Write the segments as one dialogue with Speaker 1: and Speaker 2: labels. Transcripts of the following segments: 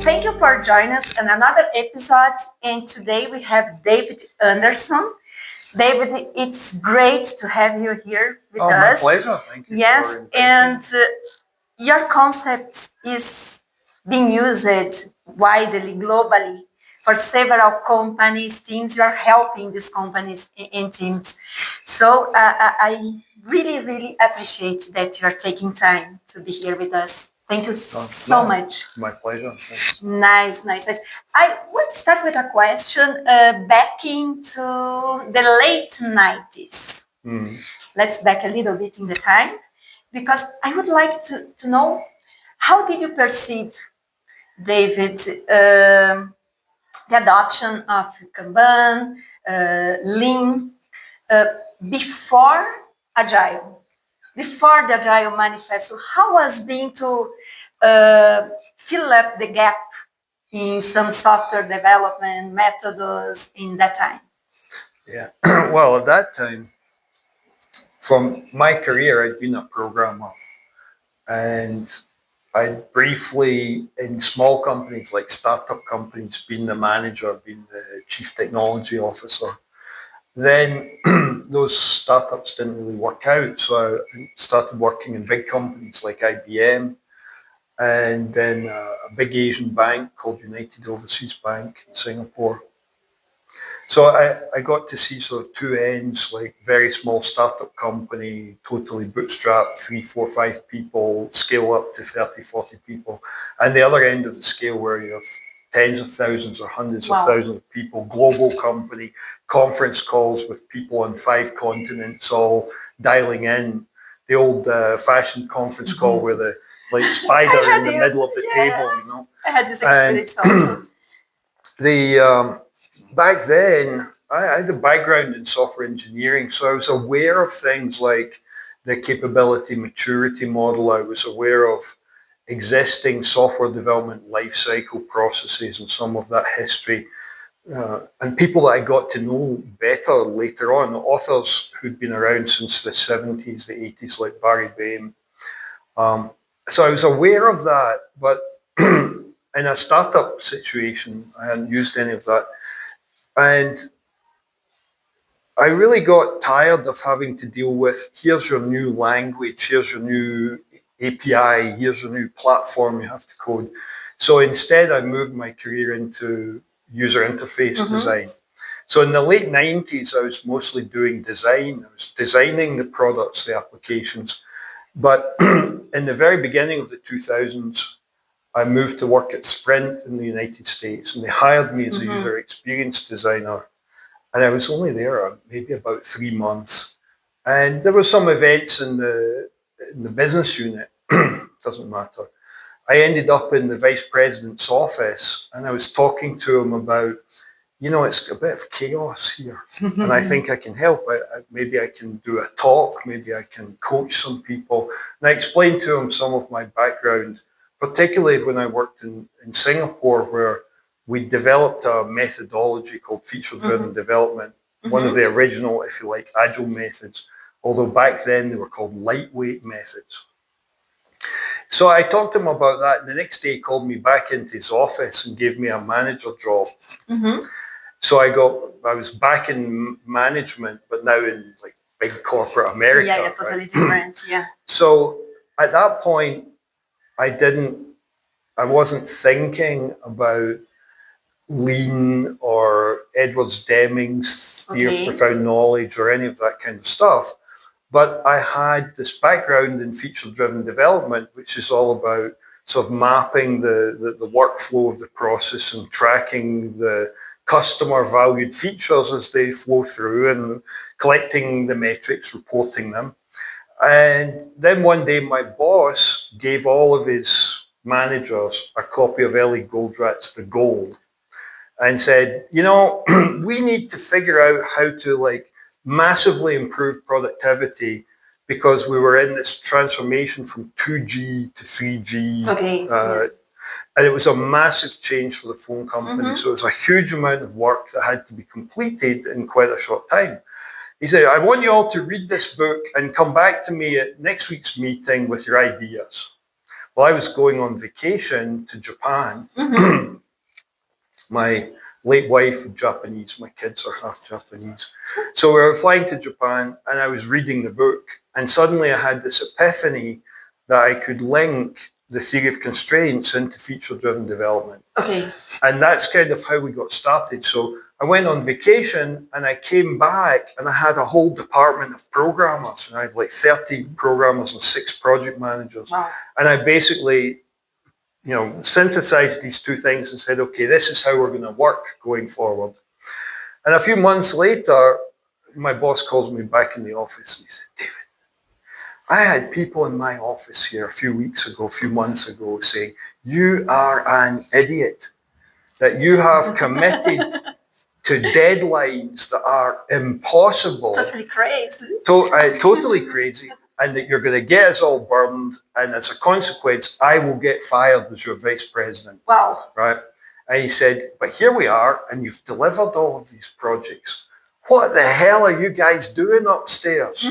Speaker 1: thank you for joining us in another episode. And today we have David Anderson. David, it's great to have you here with us.
Speaker 2: My pleasure. Thank you.
Speaker 1: Yes, and your concept is being used widely, globally, for several companies, teams. You are helping these companies and teams. So I really, really appreciate that you are taking time to be here with us. Thank you so much.
Speaker 2: My pleasure. Thanks.
Speaker 1: Nice. I want to start with a question back into the late 90s. Let's back a little bit in the time, because I would like to know, how did you perceive, David, the adoption of Kanban, Lean, before Agile? Before the Agile Manifesto, how was being to fill up the gap in some software development methods in that time?
Speaker 2: Yeah, well, at that time, from my career, I'd been a programmer, and I'd briefly, in small companies like startup companies, been the manager, been the chief technology officer. Then those startups didn't really work out, so I started working in big companies like IBM, and then a big Asian bank called United Overseas Bank in Singapore. So I got to see sort of two ends, like very small startup company, totally bootstrapped, 3, 4, 5 people, scale up to 30, 40 people. And the other end of the scale where you have tens of thousands or hundreds of thousands of people, global company, conference calls with people on 5 continents all dialing in. The old fashioned conference call where the spider in the middle of the table, you know.
Speaker 1: I had this experience also.
Speaker 2: Back then, I had a background in software engineering, so I was aware of things like the capability maturity model. I was aware of existing software development lifecycle processes and some of that history. And people that I got to know better later on, authors who'd been around since the 70s, the 80s, like Barry Bain. So I was aware of that, but in a startup situation, I hadn't used any of that. And I really got tired of having to deal with, here's your new language, here's your new API, here's your new platform you have to code. So instead, I moved my career into user interface design. So in the late 90s, I was mostly doing design. I was designing the products, the applications. But in the very beginning of the 2000s, I moved to work at Sprint in the United States, and they hired me as a user experience designer. And I was only there maybe about 3 months. And there were some events in the business unit, doesn't matter. I ended up in the vice president's office, and I was talking to him about, you know, it's a bit of chaos here, and I think I can help. Maybe I can do a talk, maybe I can coach some people. And I explained to him some of my background, particularly when I worked in Singapore, where we developed a methodology called feature-driven development, one of the original, if you like, Agile methods, although back then they were called lightweight methods. So I talked to him about that, and the next day he called me back into his office and gave me a manager job. So I was back in management, but now in like big corporate America.
Speaker 1: Yeah, totally different, yeah.
Speaker 2: So at that point, I wasn't thinking about Lean or Edwards Deming's theory of profound knowledge or any of that kind of stuff. But I had this background in feature-driven development, which is all about sort of mapping the workflow of the process and tracking the customer valued features as they flow through and collecting the metrics, reporting them. And then one day my boss gave all of his managers a copy of Ellie Goldratt's The Goal and said, you know, we need to figure out how to massively improve productivity because we were in this transformation from 2G to 3G. And it was a massive change for the phone company. So it was a huge amount of work that had to be completed in quite a short time. He said, I want you all to read this book and come back to me at next week's meeting with your ideas. Well, I was going on vacation to Japan. My late wife is Japanese. My kids are half Japanese. So we were flying to Japan and I was reading the book. And suddenly I had this epiphany that I could link the theory of constraints into feature-driven development.
Speaker 1: Okay.
Speaker 2: And that's kind of how we got started. So I went on vacation and I came back and I had a whole department of programmers. And I had like 30 programmers and 6 project managers.
Speaker 1: Wow.
Speaker 2: And I basically, synthesized these two things and said, okay, this is how we're going to work going forward. And a few months later, my boss calls me back in the office and he said, David, I had people in my office here a few months ago saying, you are an idiot, that you have committed to deadlines that are impossible.
Speaker 1: Totally crazy.
Speaker 2: Totally crazy. And that you're going to get us all burned. And as a consequence, I will get fired as your vice president.
Speaker 1: Wow.
Speaker 2: Right. And he said, but here we are, and you've delivered all of these projects. What the hell are you guys doing upstairs?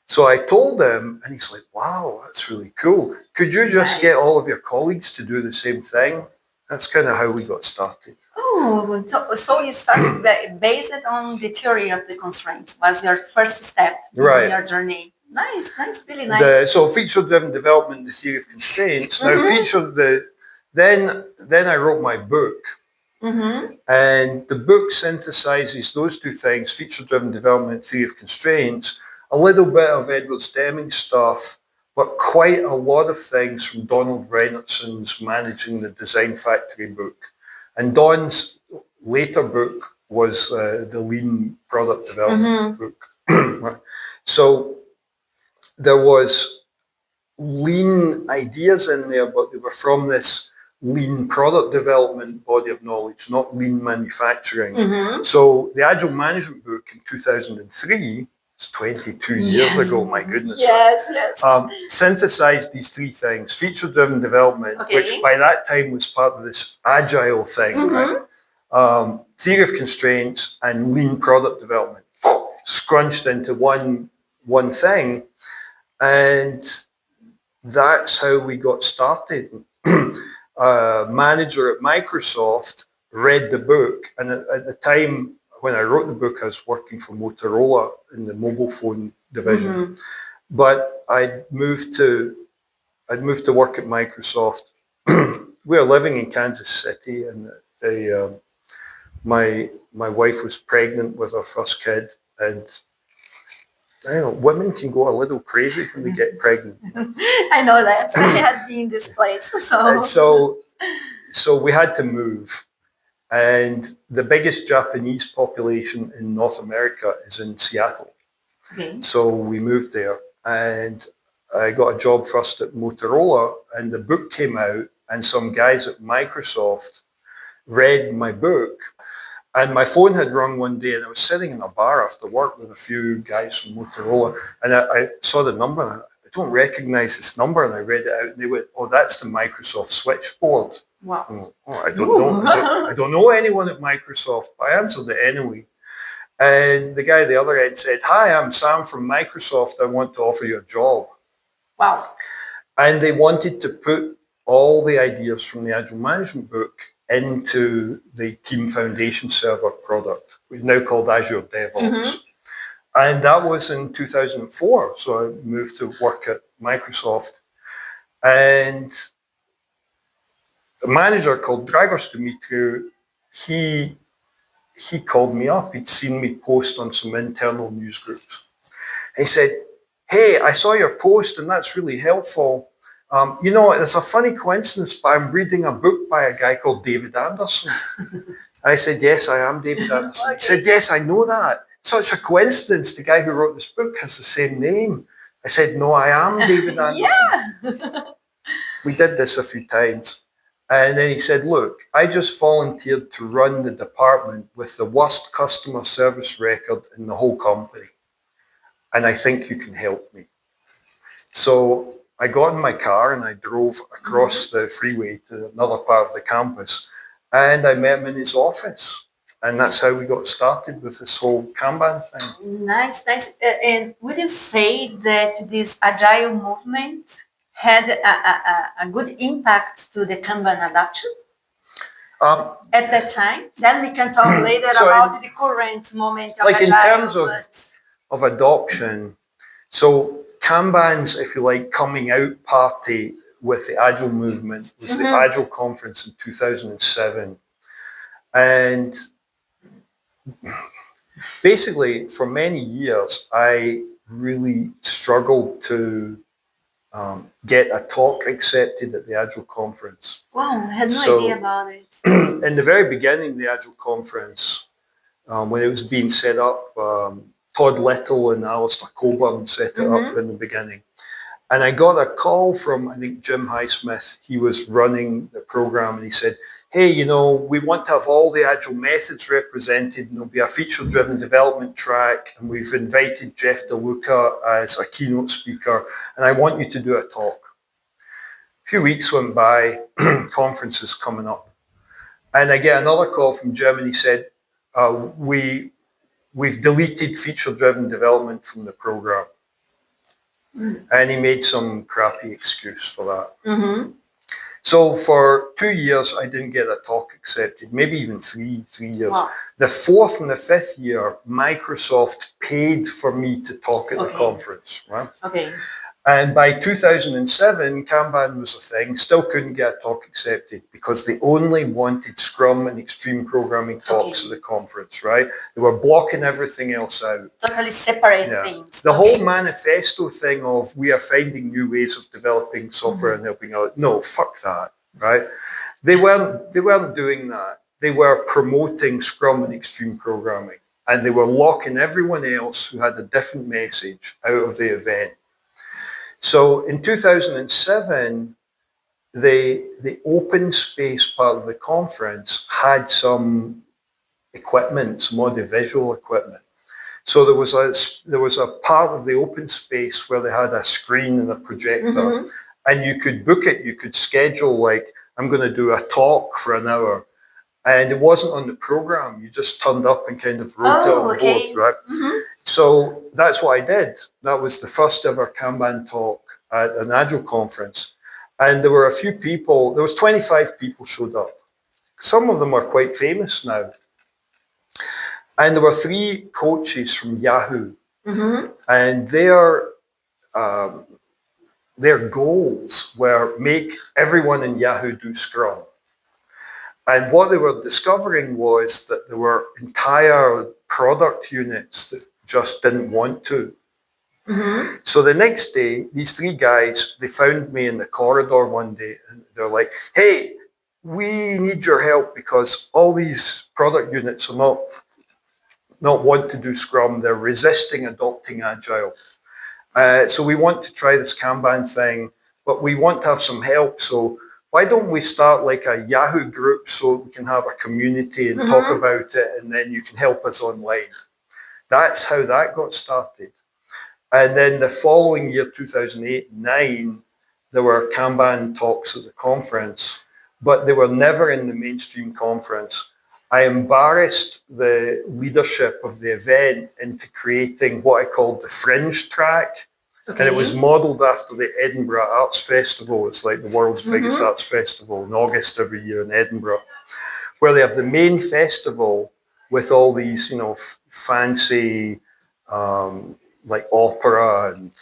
Speaker 2: So I told him, and he's like, wow, that's really cool. Could you just get all of your colleagues to do the same thing? That's kind of how we got started.
Speaker 1: Oh, so you started based on the theory of the constraints was your first step in your journey. Nice, really nice.
Speaker 2: So feature-driven development, the theory of constraints. Now, then I wrote my book. And the book synthesizes those two things, feature-driven development, theory of constraints, a little bit of Edwards Deming stuff, but quite a lot of things from Donald Rennertson's Managing the Design Factory book. And Don's later book was the Lean Product Development book. So there was lean ideas in there, but they were from this lean product development body of knowledge, not lean manufacturing. So the Agile Management book in 2003, it's 22 years ago, my goodness. Synthesized these three things, feature-driven development, which by that time was part of this Agile thing, right? Theory of constraints and lean product development, scrunched into one thing. And that's how we got started. A manager at Microsoft read the book, and at the time when I wrote the book, I was working for Motorola in the mobile phone division. But I'd moved to work at Microsoft. We were living in Kansas City, and my wife was pregnant with her first kid, and I don't know, women can go a little crazy when they get pregnant.
Speaker 1: I know that. I had been in this place.
Speaker 2: So we had to move. And the biggest Japanese population in North America is in Seattle. So we moved there. And I got a job first at Motorola, and the book came out, and some guys at Microsoft read my book. And my phone had rung one day, and I was sitting in a bar after work with a few guys from Motorola, and I saw the number, and I don't recognize this number, and I read it out, and they went, oh, that's the Microsoft switchboard.
Speaker 1: Wow.
Speaker 2: Oh, I don't know. I don't know anyone at Microsoft, but I answered it anyway. And the guy at the other end said, hi, I'm Sam from Microsoft. I want to offer you a job.
Speaker 1: Wow.
Speaker 2: And they wanted to put all the ideas from the Agile Management book into the Team Foundation Server product, which is now called Azure DevOps. And that was in 2004. So I moved to work at Microsoft. And a manager called Dragos Dimitriou, he called me up. He'd seen me post on some internal news groups. He said, hey, I saw your post and that's really helpful. It's a funny coincidence, but I'm reading a book by a guy called David Anderson. I said, yes, I am David Anderson. He said, yes, I know that. Such a coincidence. The guy who wrote this book has the same name. I said, no, I am David Anderson. We did this a few times. And then he said, look, I just volunteered to run the department with the worst customer service record in the whole company. And I think you can help me. So I got in my car and I drove across the freeway to another part of the campus. And I met him in his office. And that's how we got started with this whole Kanban thing.
Speaker 1: Nice. And would you say that this Agile movement had a good impact to the Kanban adoption? At that time? Then we can talk later about the current moment of
Speaker 2: like
Speaker 1: Agile.
Speaker 2: In terms of adoption, so Kanban's, if you like, coming out party with the Agile movement was the Agile conference in 2007. And basically, for many years, I really struggled to get a talk accepted at the Agile conference.
Speaker 1: Wow, I had no idea about it.
Speaker 2: In the very beginning of the Agile conference, when it was being set up, Todd Little and Alistair Coburn set it up in the beginning. And I got a call from, I think, Jim Highsmith. He was running the program, and he said, hey, you know, we want to have all the Agile methods represented, and there'll be a feature-driven development track, and we've invited Jeff DeLuca as a keynote speaker, and I want you to do a talk. A few weeks went by, conferences coming up, and I get another call from Jim, and he said, we've deleted feature-driven development from the program. And he made some crappy excuse for that. So for 2 years, I didn't get a talk accepted, maybe even three years. Wow. The fourth and the fifth year, Microsoft paid for me to talk at the conference, right?
Speaker 1: Okay.
Speaker 2: And by 2007, Kanban was a thing, still couldn't get a talk accepted because they only wanted Scrum and extreme programming talks at the conference, right? They were blocking everything else out.
Speaker 1: Totally separate things.
Speaker 2: The whole manifesto thing of we are finding new ways of developing software and helping out. No, fuck that, right? They weren't doing that. They were promoting Scrum and extreme programming. And they were locking everyone else who had a different message out of the event. So in 2007, the open space part of the conference had some equipment, some audiovisual equipment. So there was a part of the open space where they had a screen and a projector, and you could book it. You could schedule, like, I'm going to do a talk for an hour, and it wasn't on the program. You just turned up and kind of wrote it on the board, right? So that's what I did. That was the first ever Kanban talk at an Agile conference. And there were a few people, there was 25 people showed up. Some of them are quite famous now. And there were 3 coaches from Yahoo. And their goals were make everyone in Yahoo do Scrum. And what they were discovering was that there were entire product units that just didn't want to. So the next day, these 3 guys, they found me in the corridor one day, and they're like, hey, we need your help because all these product units are not want to do Scrum. They're resisting adopting Agile. So we want to try this Kanban thing, but we want to have some help. So why don't we start like a Yahoo group so we can have a community and talk about it, and then you can help us online. That's how that got started. And then the following year, 2008-9, there were Kanban talks at the conference, but they were never in the mainstream conference. I embarrassed the leadership of the event into creating what I called the Fringe track. And it was modeled after the Edinburgh Arts Festival. It's like the world's biggest arts festival in August every year in Edinburgh, where they have the main festival with all these, you know, fancy like opera and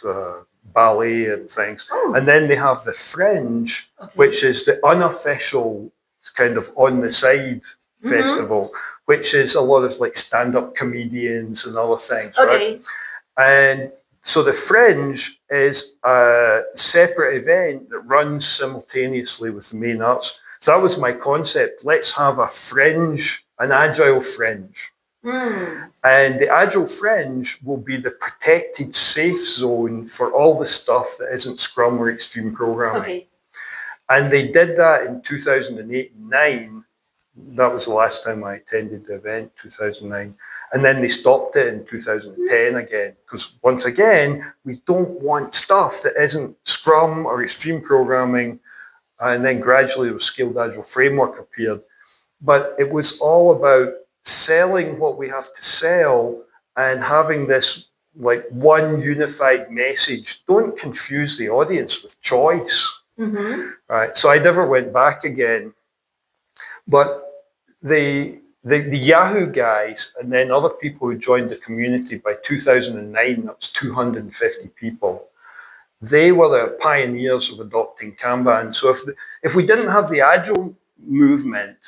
Speaker 2: ballet and things. And then they have the Fringe, which is the unofficial kind of on the side festival, which is a lot of like stand-up comedians and other things, right? And so the Fringe is a separate event that runs simultaneously with the main arts. So that was my concept. Let's have a Fringe, an Agile Fringe. And the Agile Fringe will be the protected safe zone for all the stuff that isn't Scrum or extreme programming. And they did that in 2008 and 9. That was the last time I attended the event, 2009. And then they stopped it in 2010 again, because once again, we don't want stuff that isn't Scrum or extreme programming. And then gradually the Scaled Agile framework appeared. But it was all about selling what we have to sell and having this like one unified message. Don't confuse the audience with choice. Right. So I never went back again. But the Yahoo guys and then other people who joined the community by 2009, that was 250 people. They were the pioneers of adopting Kanban. So if we didn't have the Agile movement,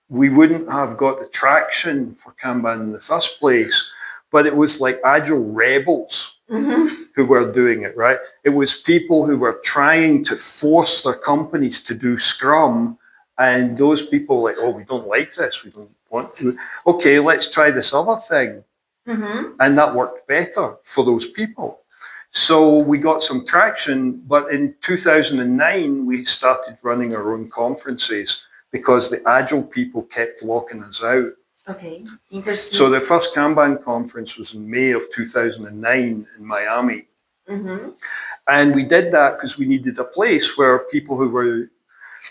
Speaker 2: we wouldn't have got the traction for Kanban in the first place. But it was like Agile rebels who were doing it, right? It was people who were trying to force their companies to do Scrum. And those people were like, oh, we don't like this. We don't want to. Okay, let's try this other thing. And that worked better for those people. So we got some traction. But in 2009, we started running our own conferences because the Agile people kept locking us out.
Speaker 1: Okay, interesting.
Speaker 2: So the first Kanban conference was in May of 2009 in Miami. And we did that because we needed a place where people who were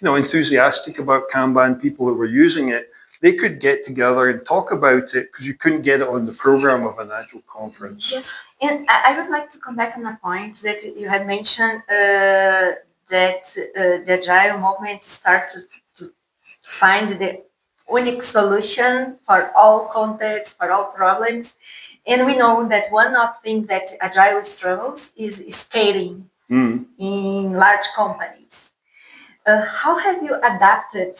Speaker 2: enthusiastic about Kanban, people who were using it, they could get together and talk about it because you couldn't get it on the program of an Agile conference.
Speaker 1: Yes, and I would like to come back on a point that you had mentioned that the Agile movement started to find the unique solution for all contexts, for all problems. And we know that one of the things that Agile struggles is scaling in large companies. How have you adapted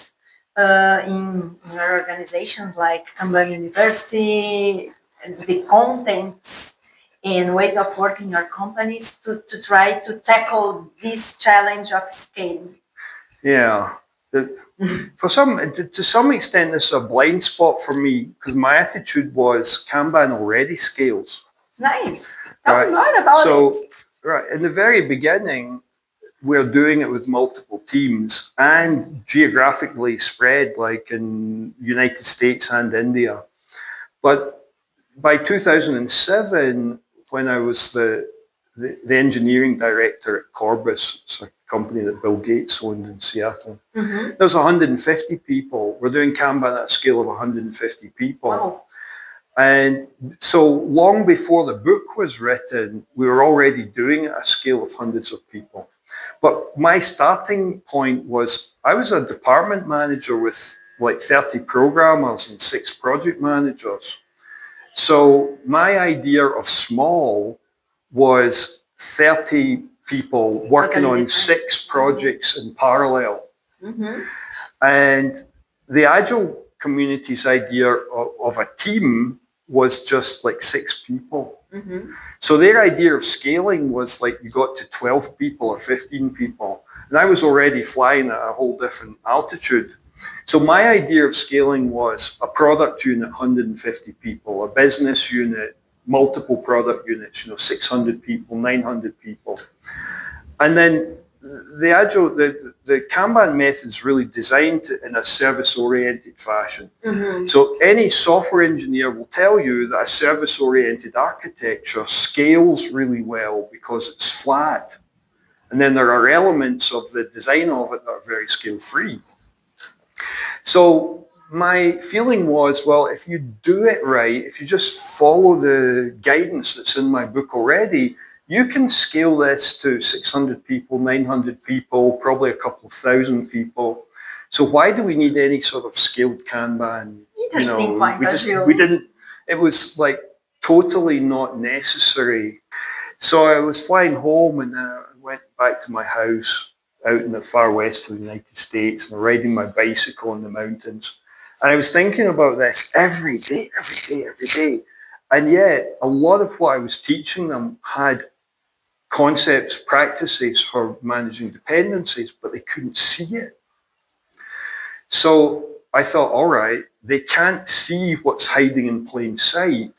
Speaker 1: in your organizations like Kanban University, the contents and ways of working your companies to try to tackle this challenge of scaling?
Speaker 2: Yeah. To some extent, this is a blind spot for me because my attitude was Kanban already scales.
Speaker 1: Nice. Tell me more about it.
Speaker 2: Right, in the very beginning, we're doing it with multiple teams and geographically spread, like in United States and India. But by 2007, when I was the engineering director at Corbis, it's a company that Bill Gates owned in Seattle, there's 150 people. We're doing Kanban at a scale of 150 people.
Speaker 1: Wow.
Speaker 2: And so long before the book was written, we were already doing it at a scale of hundreds of people. But my starting point was I was a department manager with like 30 programmers and 6 project managers. So my idea of small was 30 people working on 6 projects in parallel. And the Agile community's idea of a team was just like 6 people. So their idea of scaling was like you got to 12 people or 15 people. And I was already flying at a whole different altitude. So my idea of scaling was a product unit, 150 people, a business unit, multiple product units, 600 people, 900 people. And then the Agile, the Kanban method is really designed in a service-oriented fashion. So any software engineer will tell you that a service-oriented architecture scales really well because it's flat. And then there are elements of the design of it that are very scale-free. So my feeling was, well, if you do it right, if you just follow the guidance that's in my book already, you can scale this to 600 people, 900 people, probably a couple of thousand people. So why do we need any sort of scaled Kanban?
Speaker 1: Interesting point.
Speaker 2: We didn't, it was like totally not necessary. So I was flying home and I went back to my house out in the far west of the United States and riding my bicycle in the mountains. And I was thinking about this every day. And yet a lot of what I was teaching them had concepts, practices for managing dependencies, but they couldn't see it. So I thought, all right, they can't see what's hiding in plain sight.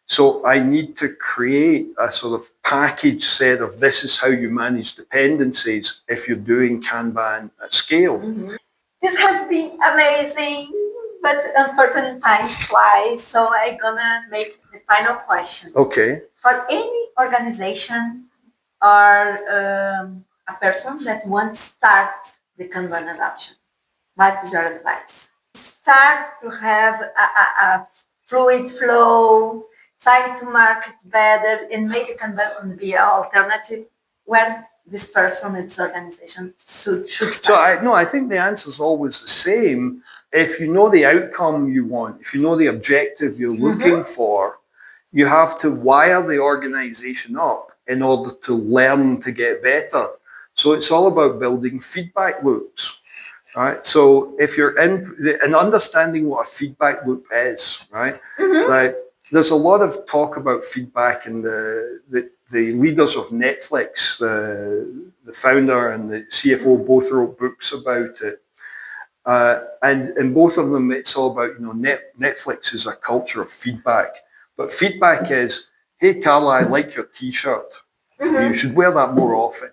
Speaker 2: So I need to create a sort of package set of this is how you manage dependencies if you're doing Kanban at scale.
Speaker 1: This has been amazing, but unfortunately time flies, so I'm gonna make the final question.
Speaker 2: Okay.
Speaker 1: For any organization or a person that wants to start the Kanban adoption, what is your advice? Start to have a fluid flow, trying to market better, and maybe can be an alternative when this person, this organization should start?
Speaker 2: So I think the answer is always the same. If you know the outcome you want, if you know the objective you're looking for, you have to wire the organization up in order to learn to get better. So it's all about building feedback loops. Right. So if you're in understanding what a feedback loop is, right? Like there's a lot of talk about feedback, and the leaders of Netflix, the founder and the CFO, both wrote books about it. And in both of them, it's all about, Netflix is a culture of feedback. But feedback is, hey, Carla, I like your T-shirt. You should wear that more often.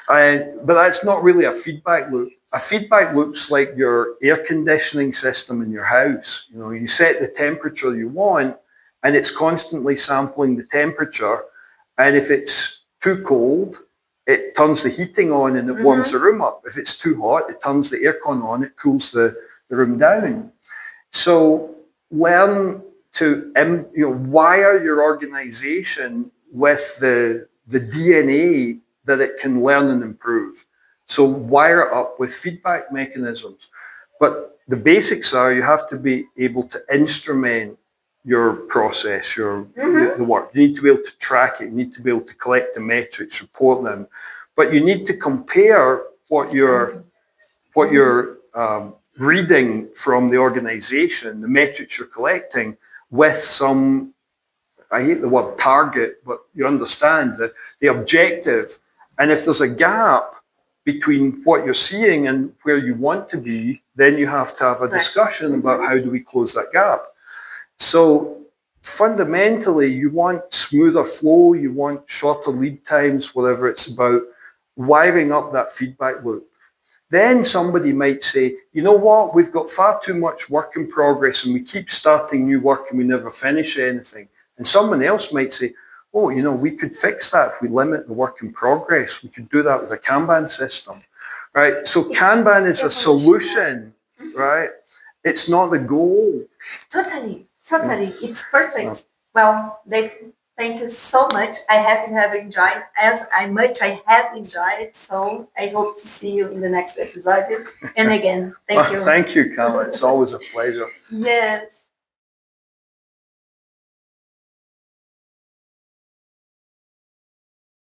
Speaker 2: Right? But that's not really a feedback loop. A feedback loop's like your air conditioning system in your house. You set the temperature you want, and it's constantly sampling the temperature. And if it's too cold, it turns the heating on and it warms the room up. If it's too hot, it turns the aircon on, it cools the room down. So learn to wire your organization with the DNA that it can learn and improve. So wire up with feedback mechanisms. But the basics are you have to be able to instrument your process, the work. You need to be able to track it. You need to be able to collect the metrics, report them. But you need to compare what you're reading from the organization, the metrics you're collecting, with some, I hate the word target, but you understand the objective. And if there's a gap between what you're seeing and where you want to be, then you have to have a discussion about how do we close that gap. So fundamentally, you want smoother flow, you want shorter lead times, whatever. It's about wiring up that feedback loop. Then somebody might say, you know what, we've got far too much work in progress and we keep starting new work and we never finish anything. And someone else might say, oh, we could fix that if we limit the work in progress. We could do that with a Kanban system, right? So Kanban is a solution, right? It's not the goal.
Speaker 1: Totally. It's perfect. Well, thank you so much. I hope you have enjoyed as much I have enjoyed. So I hope to see you in the next episode. And again, thank you.
Speaker 2: Thank you, Carla. It's always a pleasure.
Speaker 1: Yes.